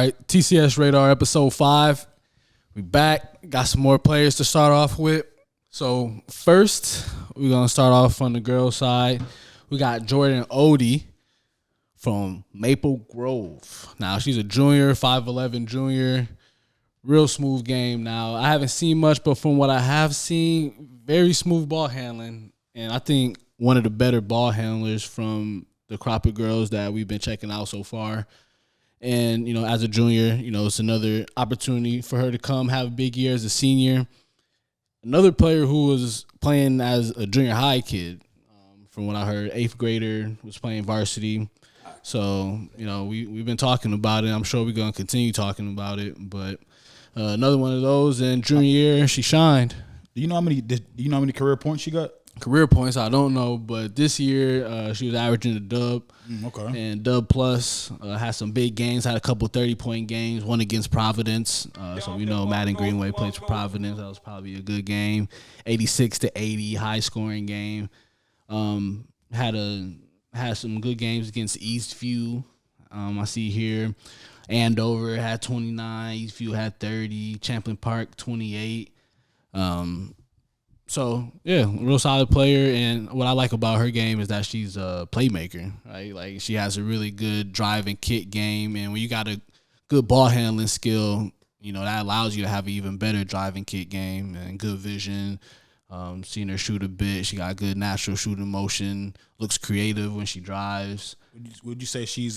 right, TCS Radar episode 5. We back. Got some more players to start off with. So first, we're going to start off on the girls' side. We got Jordan Odie from Maple Grove. Now, she's a junior, 5'11 junior. Real smooth game. Now, I haven't seen much, but from what I have seen, very smooth ball handling. And I think one of the better ball handlers from the crop of girls that we've been checking out so far. And, you know, as a junior, you know, it's another opportunity for her to come have a big year as a senior. Another player who was playing as a junior high kid, from what I heard, 8th grader, was playing varsity. So, you know, we've been talking about it. I'm sure we're going to continue talking about it. But another one of those, in junior year, she shined. Do you know how many career points she got? Career points, I don't know, but this year she was averaging a dub. Okay. And dub plus, had some big games, had a couple 30-point games, one against Providence. So we know Madden Greenway plays for Providence. That was probably a good game. 86-80, high-scoring game. Had some good games against Eastview. I see here Andover had 29, Eastview had 30, Champlain Park 28. So, yeah, real solid player, and what I like about her game is that she's a playmaker, right? Like, she has a really good drive and kick game, and when you got a good ball handling skill, you know, that allows you to have an even better drive and kick game and good vision. Seen her shoot a bit. She got good natural shooting motion, looks creative when she drives. Would you say she's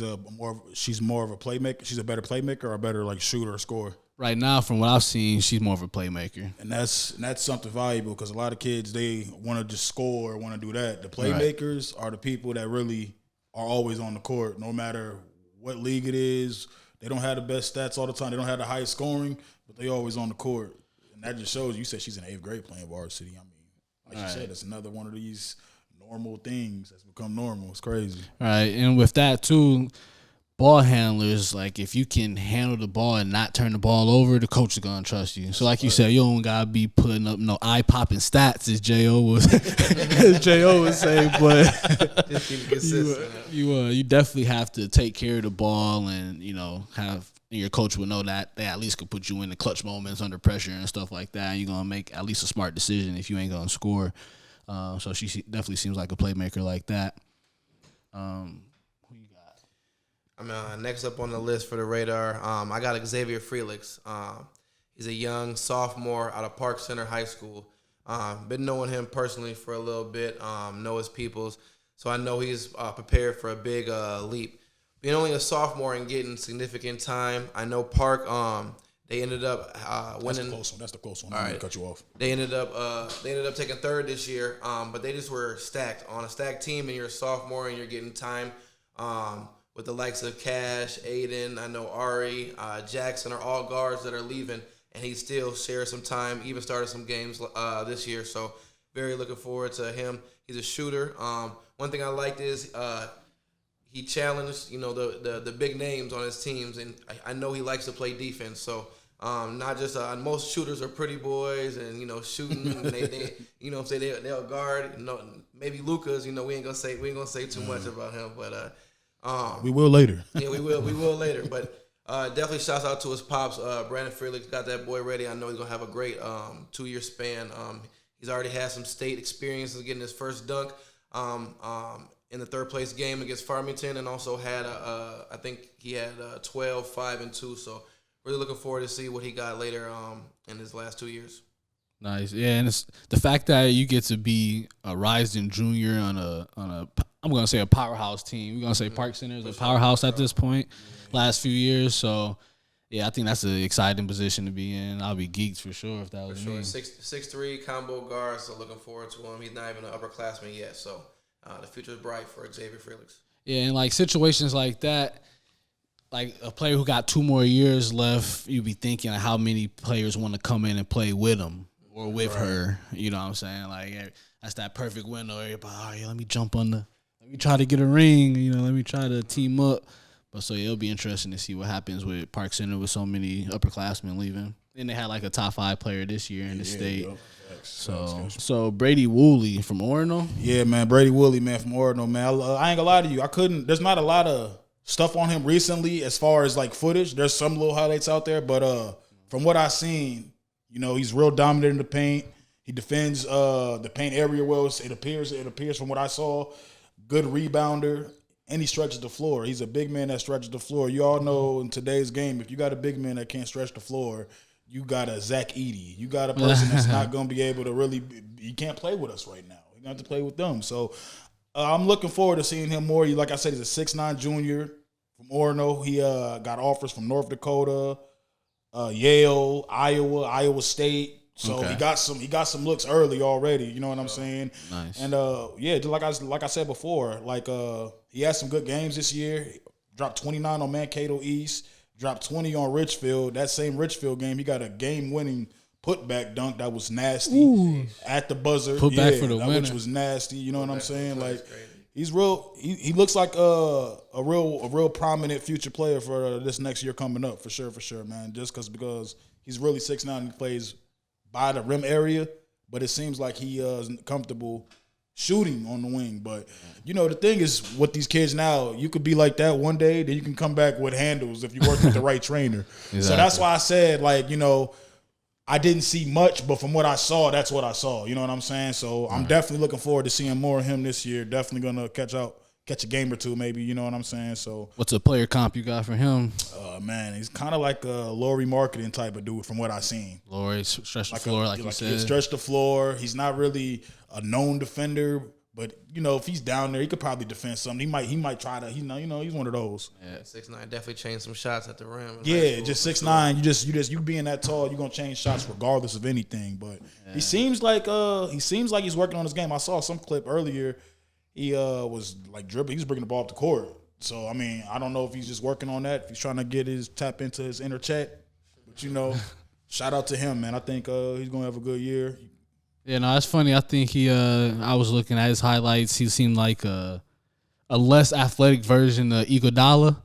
more of a playmaker? She's a better playmaker or a better, like, shooter or scorer? Right now, from what I've seen, she's more of a playmaker. And that's something valuable because a lot of kids, they want to just score or want to do that. The playmakers are the people that really are always on the court, no matter what league it is. They don't have the best stats all the time. They don't have the highest scoring, but they always on the court. And that just shows you said she's in 8th grade playing varsity. I mean, like you said, it's another one of these normal things that's become normal. It's crazy. All right, and with that, too, ball handlers, like, if you can handle the ball and not turn the ball over, the coach is going to trust you. So, like you said, you don't got to be putting up no eye-popping stats, as J.O. would say, but just keep it consistent. You definitely have to take care of the ball and, you know, your coach will know that they at least could put you in the clutch moments under pressure and stuff like that. And you're going to make at least a smart decision if you ain't going to score. So she definitely seems like a playmaker like that. Next up on the list for the radar, I got Xavier Frelix. He's a young sophomore out of Park Center High School. Been knowing him personally for a little bit, know his peoples, so I know he's prepared for a big leap. Being only a sophomore and getting significant time, I know Park, they ended up winning. That's the close one. All right. Cut you off. They ended up taking third this year, but they just were stacked. On a stacked team, and you're a sophomore and you're getting time. With the likes of Cash, Aiden, I know Ari, Jackson are all guards that are leaving, and he still shares some time, even started some games this year. So very looking forward to him. He's a shooter. One thing I liked is he challenged, you know, the big names on his teams, and I know he likes to play defense. So not just most shooters are pretty boys and, you know, shooting and they you know what I'm saying, they'll guard. You know, maybe Lucas, you know, we ain't gonna say too much about him, but we will later. Yeah, we will later. But definitely shouts out to his pops. Brandon Frelix got that boy ready. I know he's gonna have a great 2-year span. He's already had some state experiences getting his first dunk in the third place game against Farmington, and also had I think he had 12, 5, and 2. So really looking forward to see what he got later in his last 2 years. Nice, yeah, and it's the fact that you get to be a rising junior on a I'm gonna say a powerhouse team. We're gonna say Park Center is a powerhouse at this point, last few years. So yeah, I think that's an exciting position to be in. I'll be geeked for sure if that was me. 6'3" combo guard. So looking forward to him. He's not even an upperclassman yet. So the future is bright for Xavier Frelix. Yeah, and like situations like that, like a player who got 2 more years left, you'd be thinking like, how many players want to come in and play with him or with her. You know what I'm saying? Like that's that perfect window. Everybody, all right, let me try to get a ring, you know, let me try to team up. But so yeah, it'll be interesting to see what happens with Park Center with so many upperclassmen leaving. And they had like a top 5 player this year in the state. Yeah. So Brady Wooley from Orono. Yeah, man, Brady Wooley, man, from Orono, man. I ain't gonna lie to you. There's not a lot of stuff on him recently as far as like footage. There's some little highlights out there, but from what I've seen, he's real dominant in the paint. He defends the paint area well. It appears from what I saw. Good rebounder, and he stretches the floor. He's a big man that stretches the floor. You all know in today's game, if you got a big man that can't stretch the floor, you got a Zach Edey. You got a person that's not going to be able to really – he can't play with us right now. You're going to have to play with them. So I'm looking forward to seeing him more. Like I said, he's a 6'9 junior from Orono. He got offers from North Dakota, Yale, Iowa State. So he got some looks early already. You know what I'm saying? Nice. And like I said before, he had some good games this year. Dropped 29 on Mankato East. Dropped 20 on Richfield. That same Richfield game, he got a game-winning putback dunk that was nasty at the buzzer. Put back for the winner, which was nasty. You know what I'm saying? Like he's real. He looks like a real prominent future player for this next year coming up for sure, man. Just because he's really 6'9" and he plays by the rim area, but it seems like he is comfortable shooting on the wing. But, the thing is with these kids now, you could be like that one day, then you can come back with handles if you work with the right trainer. Exactly. So that's why I said, I didn't see much, but from what I saw, that's what I saw. You know what I'm saying? So I'm definitely looking forward to seeing more of him this year. Definitely going to catch a game or two maybe, you know what I'm saying? So what's a player comp you got for him? Man, he's kind of like a Laurie marketing type of dude from what I've seen. Laurie stretch the floor, like you said. He stretch the floor. He's not really a known defender, but if he's down there, he could probably defend something. He might try to. He's one of those. Yeah, 6'9" definitely changed some shots at the rim. Yeah, just 6'9". You being that tall, you're gonna change shots regardless of anything. But he seems like he's working on his game. I saw some clip earlier. He was like dribbling. He was bringing the ball up the court. So, I don't know if he's just working on that, if he's trying to tap into his inner chat. But, shout out to him, man. I think he's going to have a good year. Yeah, no, that's funny. I think I was looking at his highlights. He seemed like a less athletic version of Iguodala.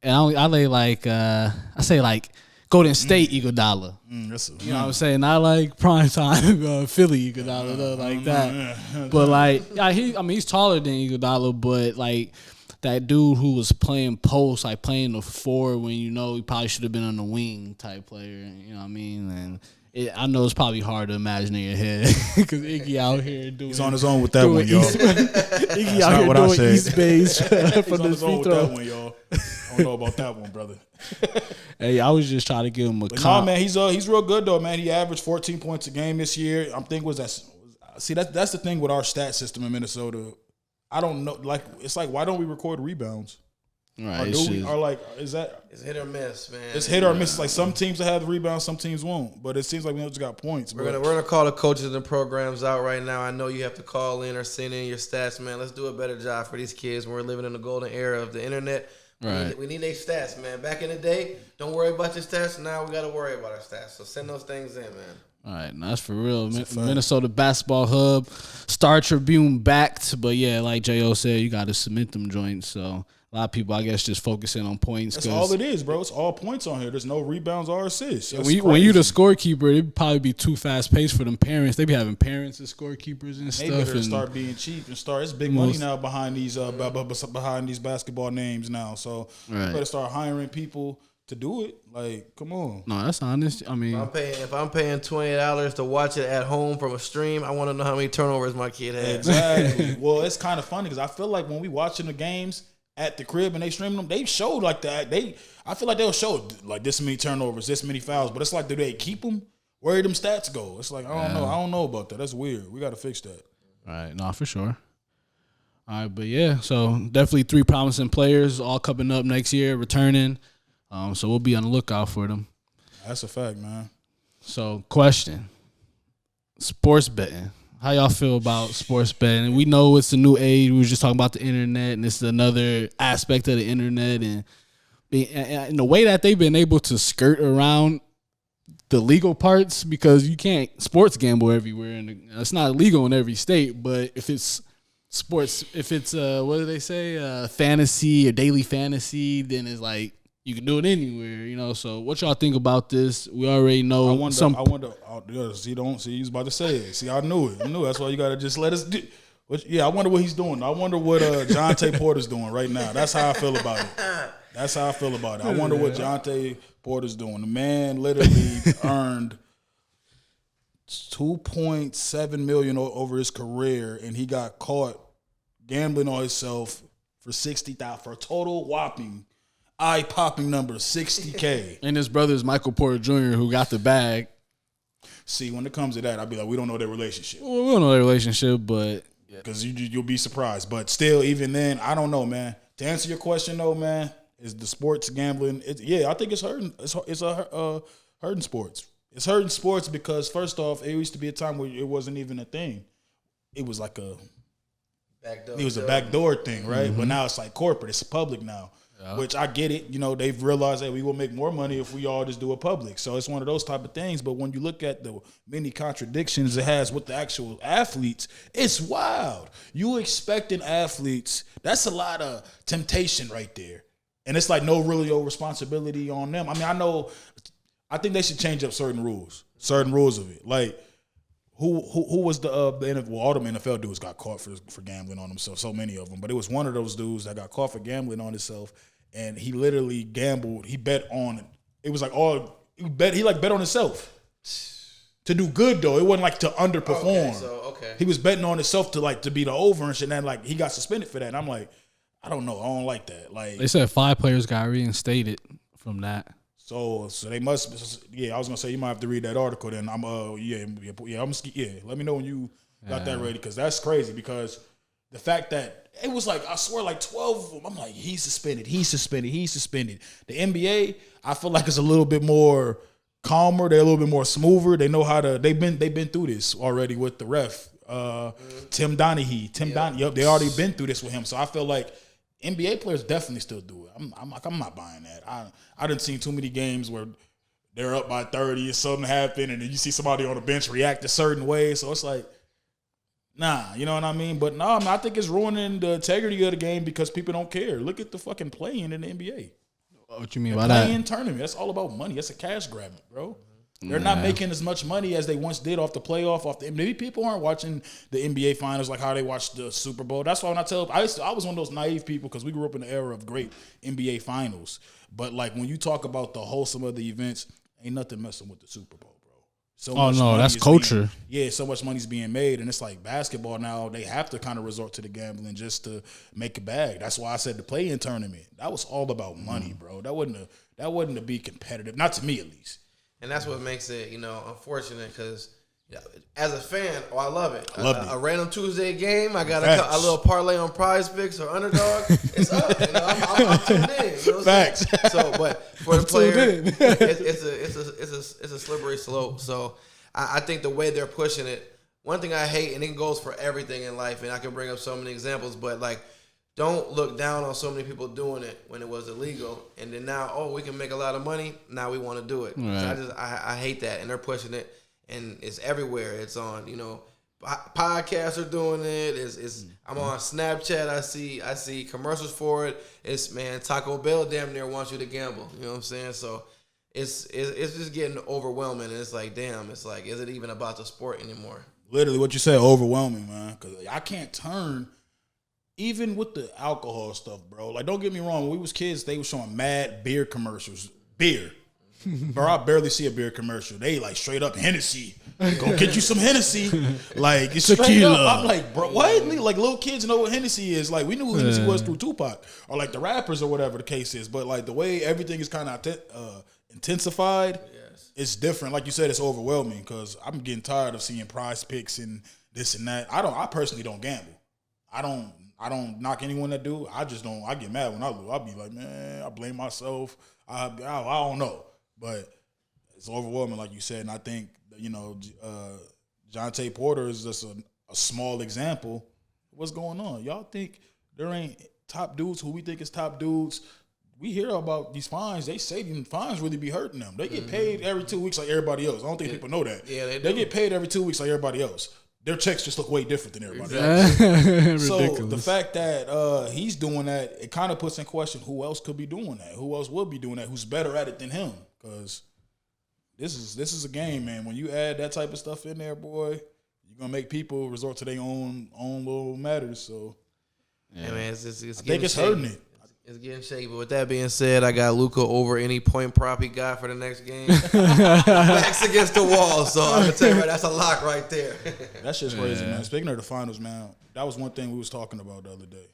And I say Golden State Iguodala. You know what I'm saying? Not like prime time Philly Iguodala, like that. But he's taller than Iguodala, but that dude who was playing post, playing the 4 when he probably should have been on the wing type player. You know what I mean? And I know it's probably hard to imagine in your head because Iggy out here doing. He's on his own with that one, y'all. Iggy out here doing East Base from the free throw. That one, y'all. I don't know about that one, brother. Hey, I was just trying to give him a comp. No, man, he's real good though, man. He averaged 14 points a game this year. I'm thinking that's the thing with our stat system in Minnesota. I don't know. It's why don't we record rebounds? Right. It's hit or miss, man. It's hit or miss. It's like some teams will have the rebounds, some teams won't. But it seems like we just got points. We're gonna call the coaches and programs out right now. I know you have to call in or send in your stats, man. Let's do a better job for these kids. We're living in the golden era of the internet. Right. We need their stats, man. Back in the day, don't worry about your stats. Now we got to worry about our stats. So send those things in, man. All right, no, that's for real. Minnesota Basketball Hub, Star Tribune backed. But, yeah, like J.O. said, you got to submit them joints. So a lot of people, I guess, just focusing on points. That's all it is, bro. It's all points on here. There's no rebounds or assists. When you the scorekeeper, it'd probably be too fast-paced for them parents. They be having parents as scorekeepers and stuff. They better start being cheap and start. It's big money now behind these basketball names now. So you better start hiring people to do it. Come on. No, that's honest. I mean, if I'm paying $20 to watch it at home from a stream, I want to know how many turnovers my kid has. Exactly. Well, it's kind of funny because I feel like when we watching the games at the crib and they stream them, they showed like that. I feel like they'll show like this many turnovers, this many fouls, but it's like, do they keep them? Where do them stats go? It's like, I don't know. I don't know about that. That's weird. We got to fix that. All right. No, for sure. All right. But, yeah, so definitely 3 promising players all coming up next year, returning. So we'll be on the lookout for them. That's a fact, man. So, question. Sports betting. How y'all feel about sports betting? We know it's a new age. We were just talking about the internet, and this is another aspect of the internet. And in the way that they've been able to skirt around the legal parts, because you can't sports gamble everywhere. And it's not illegal in every state, but if it's sports, if it's, what do they say, fantasy or daily fantasy, then it's like, you can do it anywhere, So what y'all think about this? We already know. I wonder. He was about to say it. See, I knew it. That's why you gotta just let us do. Yeah, I wonder what he's doing. I wonder what Jonte Porter's doing right now. That's how I feel about it. I wonder what Jonte Porter's doing. The man literally earned $2.7 million over his career, and he got caught gambling on himself for $60,000 for a total whopping eye-popping number $60K. And his brother is Michael Porter Jr., who got the bag. See, when it comes to that, I'd be like, we don't know their relationship. Well, we don't know their relationship, but because you'll be surprised. But still, even then, I don't know, man. To answer your question, though, man, is the sports gambling? I think it's hurting. It's hurting sports. It's hurting sports because first off, it used to be a time where it wasn't even a thing. It was like a backdoor thing, right? Mm-hmm. But now it's like corporate. It's public now. Yeah. Which I get it. You know, they've realized that we will make more money if we all just do it public. So it's one of those type of things. But when you look at the many contradictions it has with the actual athletes, it's wild. You expecting athletes, that's a lot of temptation right there. And it's like no responsibility on them. I mean, I think they should change up certain rules of it. Like, who was the NFL? Well, all the NFL dudes got caught for gambling on themselves. So many of them, but it was one of those dudes that got caught for gambling on himself, and he literally gambled. He bet on it. It was like he bet on himself to do good though. It wasn't like to underperform. Okay. He was betting on himself to be the over and shit. And like he got suspended for that. And I'm like, I don't know. I don't like that. Like they said, 5 players got reinstated from that. So they must. Yeah, I was gonna say you might have to read that article. Then I'm. Let me know when you got that ready because that's crazy. Because the fact that it was like I swear like 12 of them. I'm like he's suspended. The NBA, I feel like it's a little bit more calmer. They're a little bit more smoother. They know how to. They've been through this already with the ref. Tim Donaghy. Yep, they already been through this with him. So I feel like NBA players definitely still do it. I'm not buying that. I done seen too many games where they're up by 30 and something happened, and then you see somebody on the bench react a certain way. So it's like, nah, you know what I mean? But no, I think it's ruining the integrity of the game because people don't care. Look at the fucking play-in in the NBA. What you mean by that? Play-in tournament. That's all about money. That's a cash grab, bro. They're not making as much money as they once did off the playoff. Maybe people aren't watching the NBA finals like how they watched the Super Bowl. That's why when I was one of those naive people because we grew up in the era of great NBA finals. But like when you talk about the wholesome of the events, ain't nothing messing with the Super Bowl, bro. That's culture. So much money's being made, and it's like basketball now. They have to kind of resort to the gambling just to make a bag. That's why I said the play-in tournament. That was all about money, bro. That wasn't to be competitive, not to me at least. And that's what makes it, unfortunate because as a fan, I love it. A random Tuesday game, I got a little parlay on Prize Picks or Underdog. It's up. I'm tuned in. Facts. So, but for the player, it's a slippery slope. So I think the way they're pushing it, one thing I hate, and it goes for everything in life, and I can bring up so many examples, but like, don't look down on so many people doing it when it was illegal, and then now, we can make a lot of money. Now we want to do it. Right. So I hate that, and they're pushing it, and it's everywhere. It's on, podcasts are doing it. I'm on Snapchat. I see commercials for it. Taco Bell damn near wants you to gamble. You know what I'm saying? So it's just getting overwhelming, and it's like, damn. It's like, is it even about the sport anymore? Literally, what you said, overwhelming, man. Because I can't turn. Even with the alcohol stuff, bro. Like, don't get me wrong. When we was kids, they were showing mad beer commercials. Beer. Bro, I barely see a beer commercial. They, like, straight up Hennessy. Go get you some Hennessy. Like, it's tequila. Up. I'm like, bro, what? Like, little kids know what Hennessy is. Like, we knew who Hennessy was through Tupac. Or, like, the rappers or whatever the case is. But, like, the way everything is kind of intensified, it's different. Like you said, it's overwhelming because I'm getting tired of seeing Prize Picks and this and that. I personally don't gamble. I don't knock anyone that do. I just don't. I get mad when I lose. I'll be like, man, I blame myself. I don't know. But it's overwhelming, like you said. And I think, Jonte Porter is just a small example. What's going on? Y'all think there ain't top dudes who we think is top dudes? We hear about these fines. They say these fines really be hurting them. They get paid every 2 weeks like everybody else. I don't think people know that. Yeah, they do. They get paid every 2 weeks like everybody else. Their checks just look way different than everybody else. So the fact that he's doing that, it kind of puts in question who else could be doing that. Who else would be doing that? Who's better at it than him? Because this is a game, man. When you add that type of stuff in there, boy, you're you're gonna make people resort to their own little matters. So, yeah, man, it's I think it's hurting it. It's getting shaky. But with that being said, I got Luka over any point prop he got for the next game. Backs against the wall. So I'm gonna tell you, that's a lock right there. That's just crazy, man. Speaking of the finals, man, that was one thing we was talking about the other day.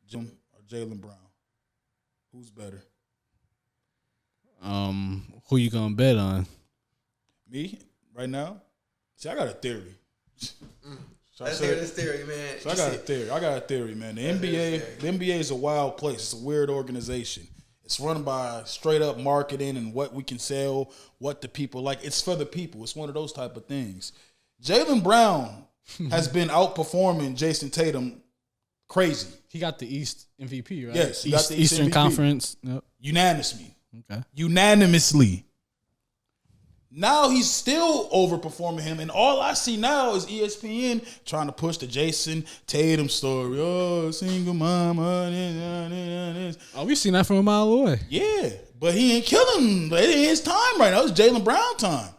Jim or Jaylen Brown, who's better? Who you gonna bet on? Me right now. See, I got a theory. Let's hear this theory, man. So I got a theory, man. The NBA is a wild place. It's a weird organization. It's run by straight up marketing and what we can sell, what the people like. It's for the people. It's one of those type of things. Jaylen Brown has been outperforming Jason Tatum crazy. He got the East MVP, right? Yes, he got the Eastern MVP. Conference. Yep. Unanimously. Now he's still overperforming him, and all I see now is ESPN trying to push the Jason Tatum story. Oh, single mama. This. Oh, we seen that from a mile away. Yeah, but he ain't killing. It ain't his time right now. It's Jaylen Brown time.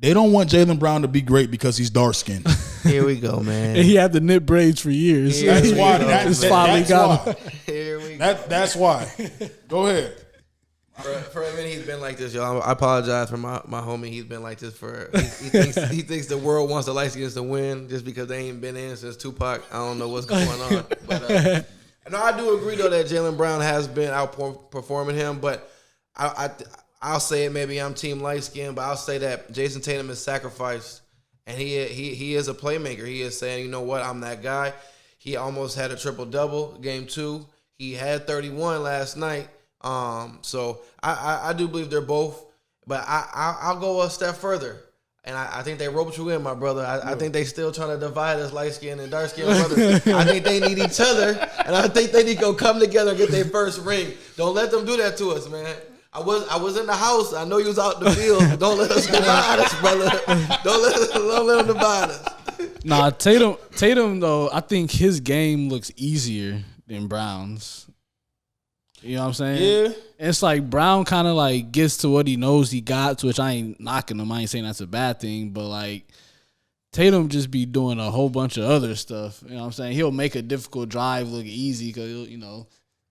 They don't want Jaylen Brown to be great because he's dark skinned. Here we go, man. And he had the knit braids for years. That's why. That's why. Here we go. That's why. Go ahead. For a minute, he's been like this, y'all. I apologize for my homie. He's been like this for. He thinks the world wants the light skins to win just because they ain't been in since Tupac. I don't know what's going on, but no, I do agree though that Jaylen Brown has been outperforming him. But I'll say it. Maybe I'm team light skin, but I'll say that Jason Tatum is sacrificed, and he is a playmaker. He is saying, you know what, I'm that guy. He almost had a triple double game 2. He had 31 last night. So I do believe they're both, but I'll go a step further, and I think they roped you in, my brother. I think they still trying to divide us light skin and dark skin brothers. I think they need each other, and I think they need to go come together and get their first ring. Don't let them do that to us, man. I was in the house. I know you was out in the field. Don't let us divide us, brother. Don't let them divide us. Nah, Tatum though, I think his game looks easier than Brown's. You know what I'm saying? Yeah. And it's like Brown kind of like gets to what he knows he got, which I ain't knocking him. I ain't saying that's a bad thing, but like Tatum just be doing a whole bunch of other stuff. You know what I'm saying? He'll make a difficult drive look easy because he'll, you know,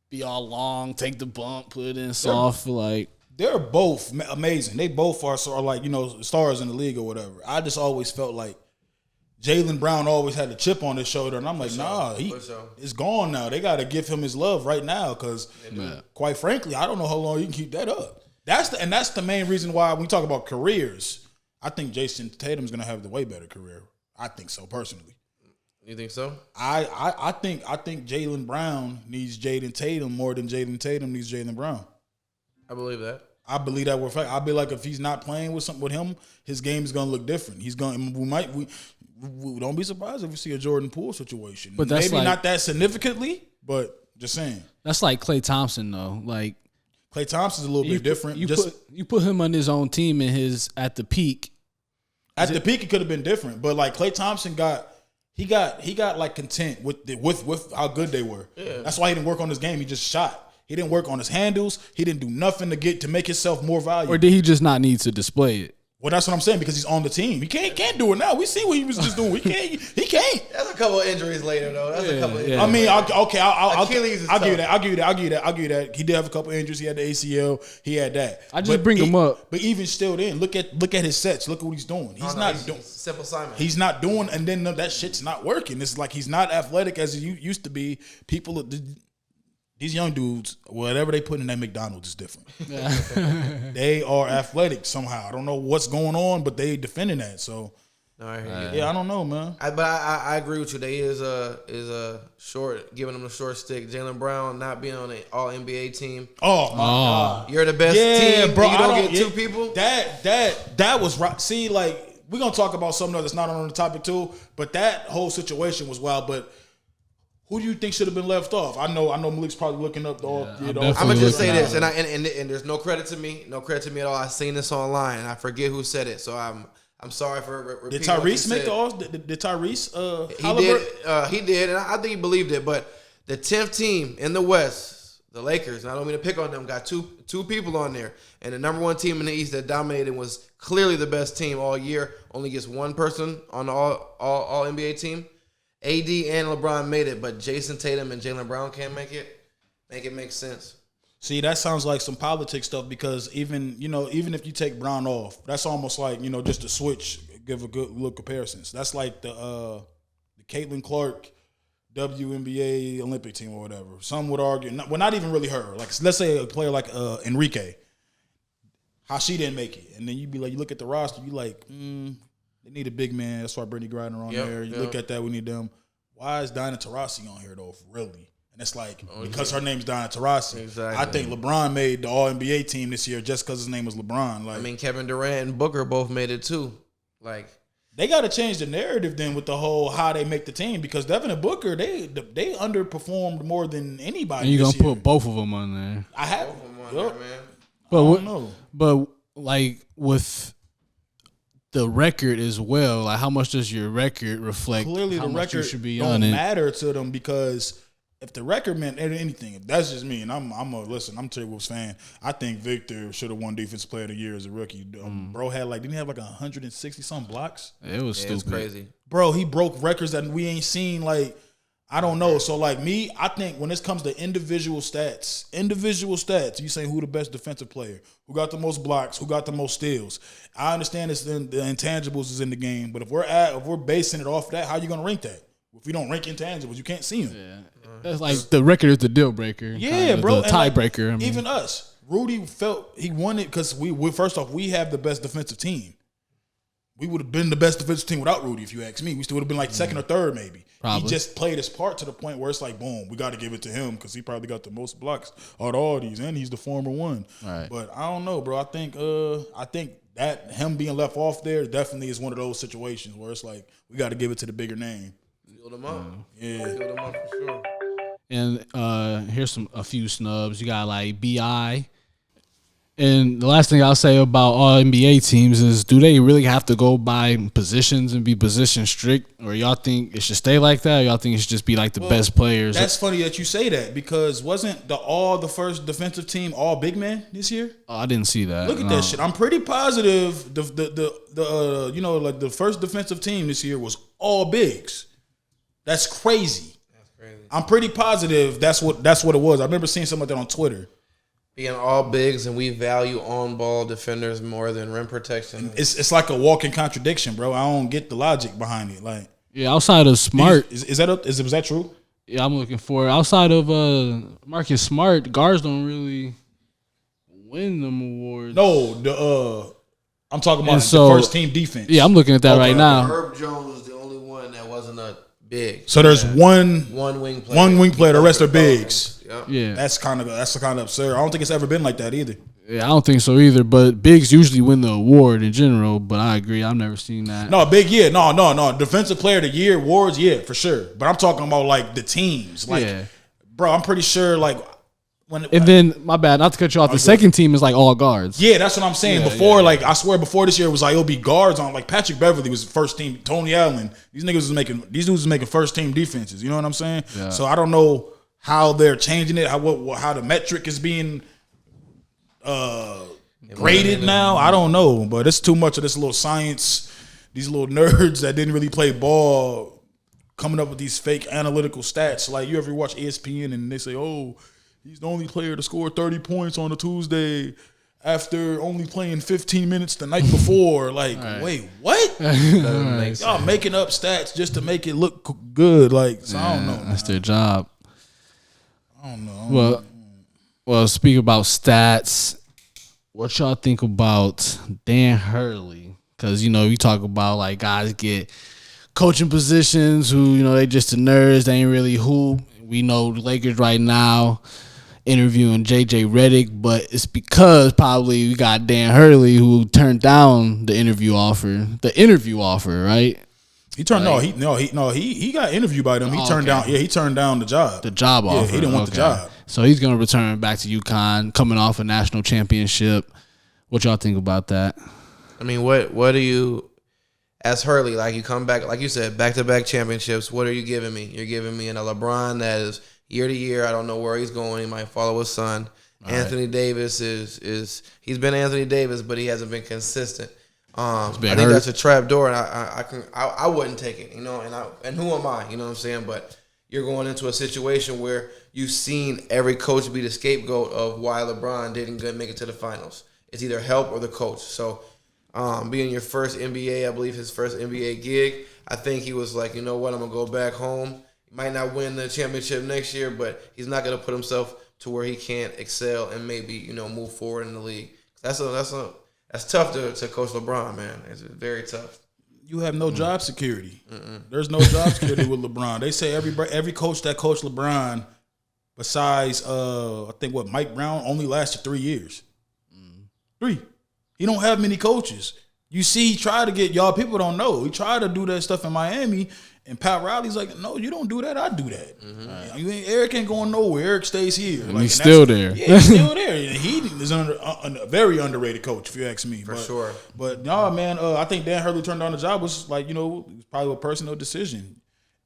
be all long, take the bump, put it in soft. Like they're both amazing. They both are sort of like, you know, stars in the league or whatever. I just always felt like Jaylen Brown always had a chip on his shoulder, and I'm like, it's gone now. They got to give him his love right now because, quite frankly, I don't know how long you can keep that up. That's the main reason why when we talk about careers, I think Jason Tatum's going to have the way better career. I think so, personally. You think so? I think Jaylen Brown needs Jaden Tatum more than Jaden Tatum needs Jaylen Brown. I believe that. I believe that with fact. I be like, if he's not playing with him, his game is going to look different. He's going. We don't be surprised if we see a Jordan Poole situation. But that's maybe not that significantly, but just saying. That's like Klay Thompson though. Like Klay Thompson's a little bit different. You put him on his own team in at the peak. At the peak, it could have been different. But like Klay Thompson got like content with how good they were. Yeah. That's why he didn't work on his game. He just shot. He didn't work on his handles. He didn't do nothing to make himself more valuable. Or did he just not need to display it? Well, that's what I'm saying because he's on the team. He can't do it now. We see what he was just doing. He can't. That's a couple of injuries later, though. That's a couple. Of injuries. I mean, I'll Achilles. I'll give you that. He did have a couple of injuries. He had the ACL. He had that. I just bring him up. But even still, then look at his sets. Look at what he's doing. He's not doing simple Simon. He's not doing, and then that shit's not working. It's like he's not athletic as he used to be. People. These young dudes, whatever they put in that McDonald's is different. They are athletic somehow. I don't know what's going on, but they defending that. So, I don't know, man. I agree with you. They is a short, giving them a short stick. Jaylen Brown not being on an All NBA team. Oh my God, you're the best team, bro. You don't get 2 people. That was right. See, like we're gonna talk about something else that's not on the topic too, but that whole situation was wild. But who do you think should have been left off? I know Malik's probably looking up I'm gonna just say this, and there's no credit to me, at all. I seen this online, and I forget who said it, so I'm sorry for repeating. Did Tyrese make the All? Did Tyrese? He did, and I think he believed it. But the 10th team in the West, the Lakers, and I don't mean to pick on them, got two people on there. And the number one team in the East that dominated was clearly the best team all year. Only gets one person on the all NBA team. AD and LeBron made it, but Jason Tatum and Jaylen Brown can't make it. Make it make sense. See, that sounds like some politics stuff because even if you take Brown off, that's almost like, just to switch, give a good look comparisons. That's like the Caitlin Clark WNBA Olympic team or whatever. Some would argue, not even really her. Like, let's say a player like Enrique, how she didn't make it, and then you look at the roster, you like, they need a big man. That's why Brittany Griner on there. You look at that, we need them. Why is Diana Taurasi on here though? Really? And it's like because her name's Diana Taurasi. Exactly. I think LeBron made the All NBA team this year just because his name was LeBron. Like, I mean, Kevin Durant and Booker both made it too. Like, they got to change the narrative then with the whole how they make the team because Devin and Booker they underperformed more than anybody. And you're this gonna year. put both of them on there. I have both of them on there, man. But I don't know. But like with the record as well, like how much does your record reflect? Clearly, how the much you record should be don't on it? matter to them because if the record meant anything, if that's just me, and I'm a T-Wolves fan. I think Victor should have won Defensive Player of the Year as a rookie. Bro had didn't he have like 160 some blocks? It was stupid. It's crazy. Bro, he broke records that we ain't seen. Like, I don't know. So like me, I think when this comes to individual stats, you saying who the best defensive player, who got the most blocks, who got the most steals. I understand the intangibles is in the game, but if we're basing it off that, how you gonna rank that? If we don't rank intangibles, you can't see them. Yeah. That's like the record is the deal breaker. Yeah, bro. The tiebreaker. Like, even us, Rudy felt he won it because we first off we have the best defensive team. We would have been the best defensive team without Rudy, if you ask me. We still would have been like second or third, maybe. Probably. He just played his part to the point where it's like, boom, we got to give it to him because he probably got the most blocks out of all these, and he's the former one. Right. But I don't know, bro. I think that him being left off there definitely is one of those situations where it's like we got to give it to the bigger name. Build them up. Yeah. Build them up for sure. And here's a few snubs. You got like BI. And the last thing I'll say about all NBA teams is, do they really have to go by positions and be position strict? Or y'all think it should stay like that? Or y'all think it should just be like the best players? That's funny that you say that because wasn't the first defensive team all big men this year? Oh, I didn't see that. Look at that shit. I'm pretty positive the first defensive team this year was all bigs. That's crazy. I'm pretty positive that's what it was. I remember seeing something like that on Twitter. Being all bigs and we value on-ball defenders more than rim protection. It's like a walking contradiction, bro. I don't get the logic behind it. Like, yeah, outside of Smart, is that true? Yeah, I'm looking for it. Outside of Marcus Smart, guards don't really win them awards. No, I'm talking about the first team defense. Yeah, I'm looking at that right now. Herb Jones was the only one that wasn't a big. So there's one wing player. One wing player. The rest are bigs. Yep. Yeah, that's kind of absurd. I don't think it's ever been like that either. Yeah, I don't think so either. But bigs usually win the award in general. But I agree, I've never seen that. No, no. Defensive Player of the Year awards, yeah, for sure. But I'm talking about like the teams. Like, bro, I'm pretty sure like when. And then my bad, not to cut you off. The second team is like all guards. Yeah, that's what I'm saying. Like I swear, before this year it was like it'll be guards on. Like Patrick Beverly was first team. Tony Allen. These dudes was making first team defenses. You know what I'm saying? Yeah. So I don't know how they're changing it, how the metric is being graded now. I don't know, but it's too much of this little science, these little nerds that didn't really play ball coming up with these fake analytical stats. Like, you ever watch ESPN and they say, oh, he's the only player to score 30 points on a Tuesday after only playing 15 minutes the night before. Like, wait, what? Y'all making up stats just to make it look good. Like, so I don't know. That's their job. I don't know. Well, speak about stats. What y'all think about Dan Hurley? Because, you talk about like guys get coaching positions who, they just the nerds. They ain't really hoop. We know the Lakers right now interviewing JJ Redick, but it's because probably we got Dan Hurley who turned down the interview offer. Right? He turned he got interviewed by them. He turned down the job. The job offer. Yeah, he didn't want the job. So he's gonna return back to UConn, coming off a national championship. What y'all think about that? I mean, what do you, as Hurley, like you come back, like you said, back-to-back championships, what are you giving me? You're giving me a LeBron that is year to year. I don't know where he's going. He might follow his son. All Anthony Davis is he's been Anthony Davis, but he hasn't been consistent. I think that's a trap door, and I wouldn't take it, and who am I, you know what I'm saying? But you're going into a situation where you've seen every coach be the scapegoat of why LeBron didn't make it to the finals. It's either help or the coach. So being your first NBA, I believe his first NBA gig, I think he was like, you know what, I'm going to go back home. He might not win the championship next year, but he's not going to put himself to where he can't excel and maybe, move forward in the league. That's tough to coach LeBron, man. It's very tough. You have no job security. There's no job security with LeBron. They say every coach that coached LeBron, besides I think Mike Brown, only lasted 3 years. 3. He don't have many coaches. You see, he tried to get y'all. People don't know. He tried to do that stuff in Miami, and Pat Riley's like, "No, you don't do that. I do that. Eric ain't going nowhere. Eric stays here. And he's still there. Yeah, he's still there. He is a very underrated coach, if you ask me. For sure. But no, man, I think Dan Hurley turned down the job was like, it was probably a personal decision,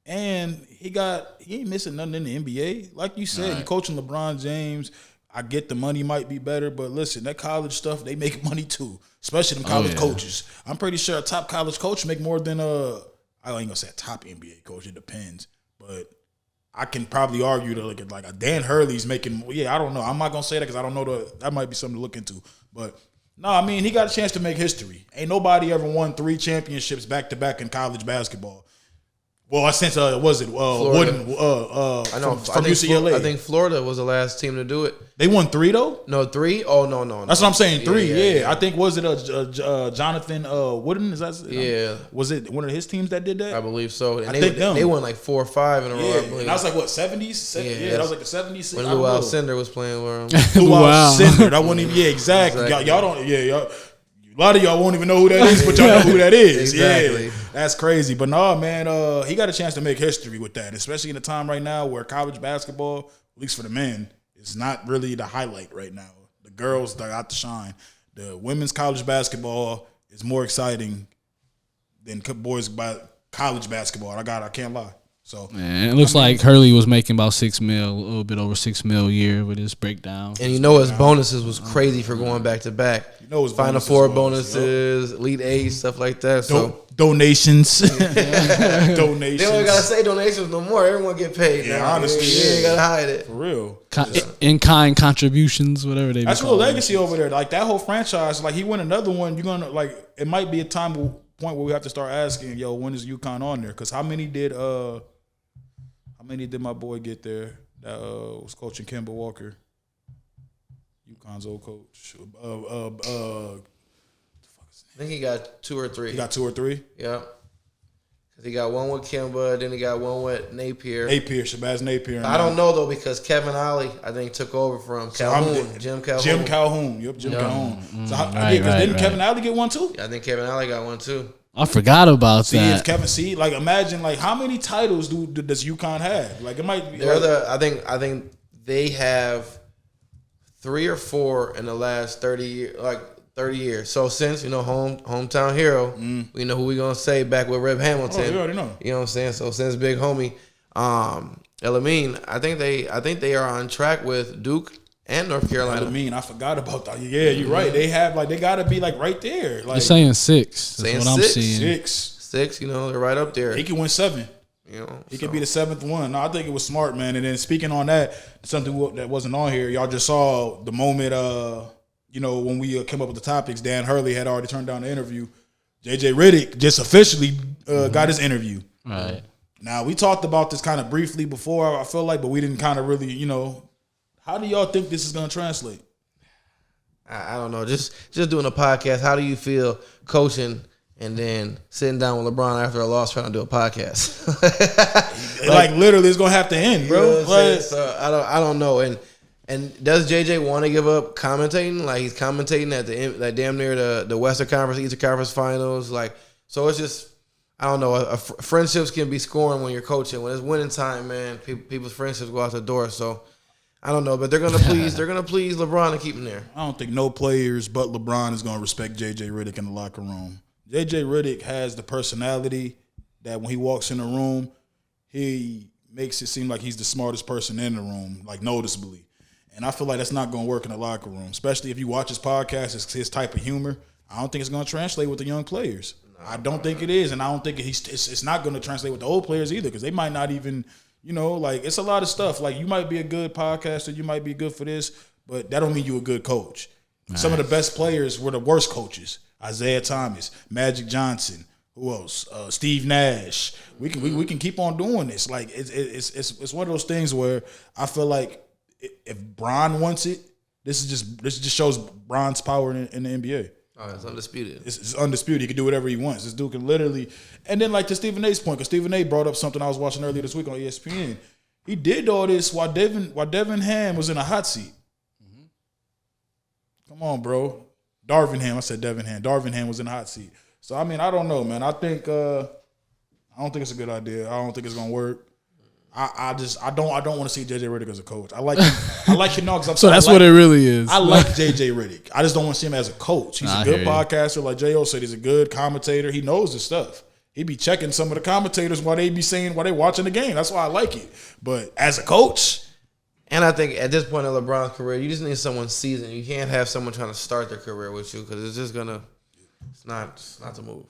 and he ain't missing nothing in the NBA. Like you said, you're coaching LeBron James. I get the money might be better, but listen, that college stuff, they make money too, especially them college coaches. I'm pretty sure a top college coach make more than I ain't gonna say a top NBA coach. It depends, but I can probably argue that like a Dan Hurley's making. Yeah, I don't know. I'm not gonna say that because I don't know that might be something to look into. But no, I mean he got a chance to make history. Ain't nobody ever won 3 championships back to back in college basketball. Well, since Wooden I know from UCLA. I think Florida was the last team to do it. They won 3 though. No, 3? Oh no. That's what I'm saying. 3. Yeah. I think was it Jonathan Wooden? Is that? Yeah. Was it one of his teams that did that? I believe so. And I think they won like 4 or 5 in a row. I believe. And that was like what 70s? Yeah, that was like the 70s. When Luau Cinder was playing with him. Luau Cinder. That wasn't even. Yeah, exactly. Y'all don't. Yeah, y'all. A lot of y'all won't even know who that is, but y'all know who that is. Exactly. Yeah, that's crazy. But no, man, he got a chance to make history with that, especially in a time right now where college basketball, at least for the men, is not really the highlight right now. The girls got to shine. The women's college basketball is more exciting than boys college basketball. I can't lie. So man, it looks like Hurley was making about $6 million, a little bit over $6 million a year with his breakdown. And his bonuses was crazy for going back to back. His Final Four bonuses, Elite 8, stuff like that. So donations, donations. They don't gotta say donations no more. Everyone get paid. Yeah, now. honestly, you ain't gotta hide it for real. In-kind contributions, whatever they. That's real legacy over there. Like that whole franchise. Like he won another one. You're gonna like. It might be a point where we have to start asking, when is UConn on there? Because how many did my boy get there that was coaching Kemba Walker? UConn's old coach. I think he got 2 or 3. He got 2 or 3? Yeah. Because he got one with Kemba, then he got one with Napier. Shabazz Napier. I don't know, though, because Kevin Ollie, I think, took over from Calhoun. Jim Calhoun. Yep, Jim Calhoun. So didn't Kevin Ollie get one, too? Yeah, I think Kevin Ollie got one, too. I forgot about that. Imagine how many titles does UConn have? Like it might be. I think they have 3 or 4 in the last 30 years. So since hometown hero, we know who we gonna say back with Reb Hamilton. Oh, you already know. You know what I'm saying? So since big homie, Elamine, I think they are on track with Duke and North Carolina. I forgot about that. Yeah, you're right. They have they gotta be right there. You're saying 6. That's what I'm seeing. 6. They're right up there. He can win 7. He could be the 7th one. No, I think it was smart, man. And then speaking on that, something that wasn't on here, y'all just saw the moment. When we came up with the topics, Dan Hurley had already turned down the interview. JJ Redick just officially got his interview. Right. Now we talked about this kind of briefly before. I feel like, but we didn't kind of really, How do y'all think this is going to translate? I don't know. Just doing a podcast. How do you feel coaching and then sitting down with LeBron after a loss trying to do a podcast? Literally, it's going to have to end, bro. So I don't know. And does JJ want to give up commentating? Like he's commentating at damn near the Western Conference, Eastern Conference Finals. So it's just I don't know. Friendships can be scoring when you're coaching. When it's winning time, man, people's friendships go out the door. So. I don't know, but they're gonna please LeBron and keep him there. I don't think no players but LeBron is gonna respect JJ Redick in the locker room. JJ Redick has the personality that when he walks in the room, he makes it seem like he's the smartest person in the room, like noticeably. And I feel like that's not going to work in the locker room, especially if you watch his podcast. It's his type of humor. I don't think it's going to translate with the young players. I don't think it is, and I don't think it's not going to translate with the old players either, because they might not even, like it's a lot of stuff. Like you might be a good podcaster, you might be good for this, but that don't mean you're a good coach. Nice. Some of the best players were the worst coaches. Isaiah Thomas, Magic Johnson, who else? Steve Nash. We can keep on doing this. Like it's one of those things where I feel like if Bron wants it, this just shows Bron's power in the NBA. Oh, it's undisputed. It's undisputed. He can do whatever he wants. This dude can literally. And then, like, to Stephen A's point, because Stephen A brought up something I was watching earlier this week on ESPN. He did all this while Devin Ham was in a hot seat. Mm-hmm. Come on, bro. Darvin Ham. I said Devin Ham. Darvin Ham was in a hot seat. So, I mean, I don't know, man. I don't think it's a good idea. I don't think it's going to work. I don't want to see JJ Redick as a coach. I like because so that's what it really is. I like JJ Redick. I just don't want to see him as a coach. He's a good podcaster, like J.O. said. He's a good commentator. He knows his stuff. He be checking some of the commentators while they watching the game. That's why I like it. But as a coach, and I think at this point in LeBron's career, you just need someone seasoned. You can't have someone trying to start their career with you because it's just gonna. It's not the move.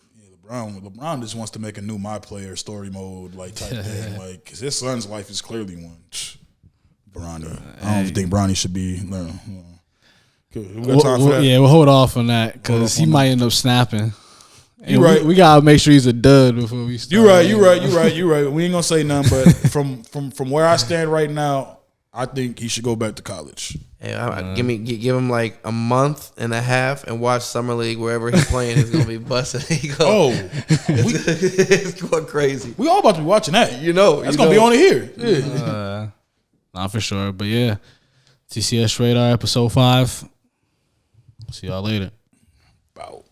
LeBron just wants to make a new My Player story mode like type thing, like because his son's life is clearly one. Bronny, I don't think Bronny should be. We'll hold off on that because he might end up snapping. You right. We gotta make sure he's a dud before we start. You right. We ain't gonna say nothing, but from where I stand right now, I think he should go back to college. Hey, give him like a month and a half and watch Summer League wherever he's playing. He's gonna be busting. It's going crazy. We all about to be watching that. That's gonna be on here. Yeah. Not for sure, but yeah. TCS Radar episode 5. See y'all later. Bow.